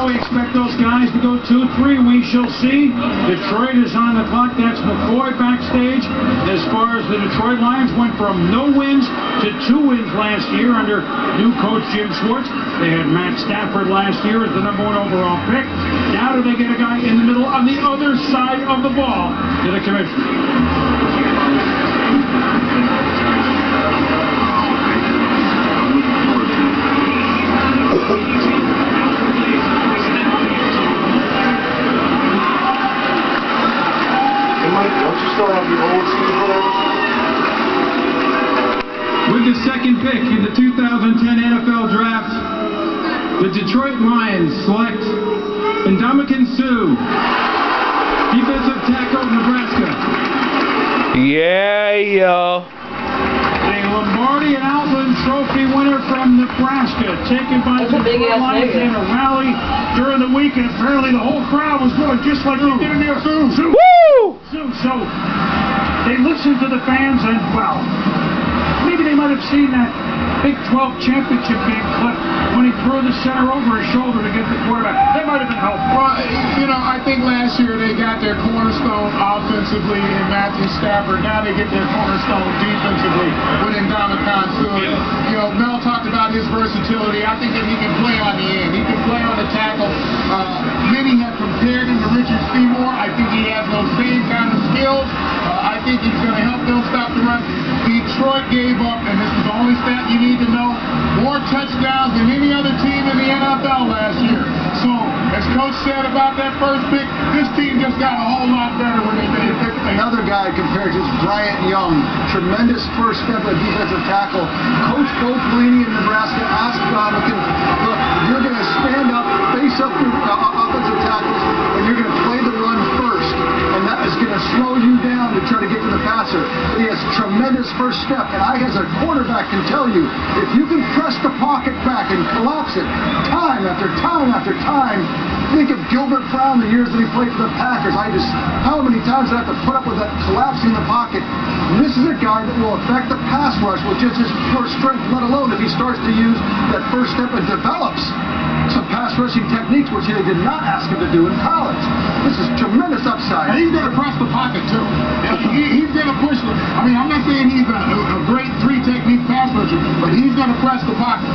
now we expect those guys to go 2-3. We shall see. Detroit is on the clock. That's McCoy backstage. As far as the Detroit Lions went from no wins to 2 wins last year under new coach Jim Schwartz. They had Matt Stafford last year as the #1 overall pick. Now do they get a guy in the middle on the other side of the ball to the commissioner? With the second pick in the 2010 NFL Draft, the Detroit Lions select Ndamukong Suh, defensive tackle, Nebraska. Yeah, yo. A Lombardi and Outland Trophy winner from Nebraska, taken by the Detroit Lions in a rally during the week, and apparently the whole crowd was going just like they did in there. Suh! Woo! Suh! So they listened to the fans, and well, maybe they might have seen that Big 12 championship game clip when he threw the center over his shoulder to get the quarterback. That might have been helpful. Well, you know, I think last year they got their cornerstone offensively in Matthew Stafford. Now they get their cornerstone defensively with Ndamukong Suh. You know, Mel talked about his versatility. I think that he can play on the end. He can play on the tackle. Many have compared him to Richard Seymour. I think he has those same kind of skills. I think he's going to help them stop the run. Detroit gave up, and this is the only stat you need to know, more touchdowns than any other team in the NFL last year. So, as Coach said about that first pick, this team just got a whole lot better when they made a pick. Another guy compared to Bryant Young, tremendous first step at defensive tackle. Coach Bo Pelini in Nebraska asked Ndamukong, look, you're going to stand up, face up your offensive tackles, and you're going to play the run first. And that is going to slow you down to try to get to the passer. He has tremendous first step, and I, as a quarterback, can tell you, if you can press the pocket back and collapse it time after time after time, think of Gilbert Brown the years that he played for the Packers. How many times I have to put up with that collapsing the pocket? And this is a guy that will affect the pass rush with just his pure strength, let alone if he starts to use that first step and develops some pass rushing techniques, which they did not ask him to do in college. This is tremendous upside. And he's going to press the pocket, too. He's going to push the... I mean, I'm not saying he's a great three-technique pass rusher, but he's going to press the pocket.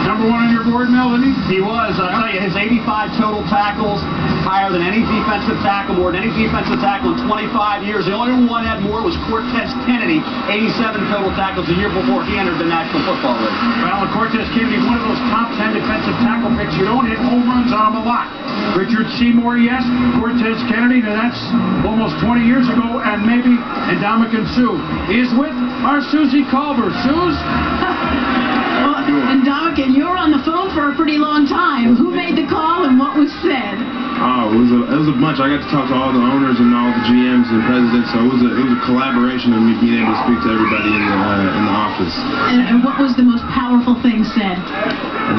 #1 on your board, Mel, isn't he? He was. I'll tell you, his 85 total tackles, higher than any defensive tackle, more than any defensive tackle in 25 years. The only one that had more was Cortez Kennedy, 87 total tackles a year before he entered the National Football League. Well, Cortez Kennedy, one of those top 10 defensive tackle picks. You don't hit home runs on him a lot. Richard Seymour, yes. Cortez Kennedy, now that's almost 20 years ago, and maybe Ndamukong Suh is with our Susie Culver. Suze? Ndamukong, you were on the phone for a pretty long time. Who made the call and what was said? Oh, it was a bunch. I got to talk to all the owners and all the GMs and presidents, so it was a collaboration of me being able to speak to everybody in the office. And what was the most powerful thing said?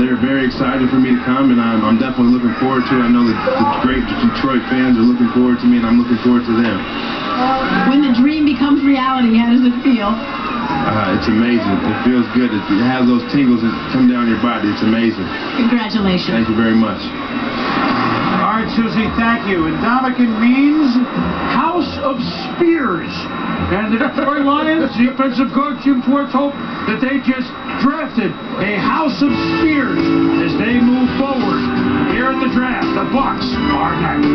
They're very excited for me to come, and I'm definitely looking forward to it. I know that the great Detroit fans are looking forward to me, and I'm looking forward to them. When the dream becomes reality, how does it feel? It's amazing. It feels good. It has those tingles that come down your body. It's amazing. Congratulations. Thank you very much. All right, Susie, thank you. And Ndamukong means House of Spears. And the Detroit Lions, defensive coach Jim Schwartz, hope that they just drafted a House of Spears as they move forward here at the draft. The Bucs are next.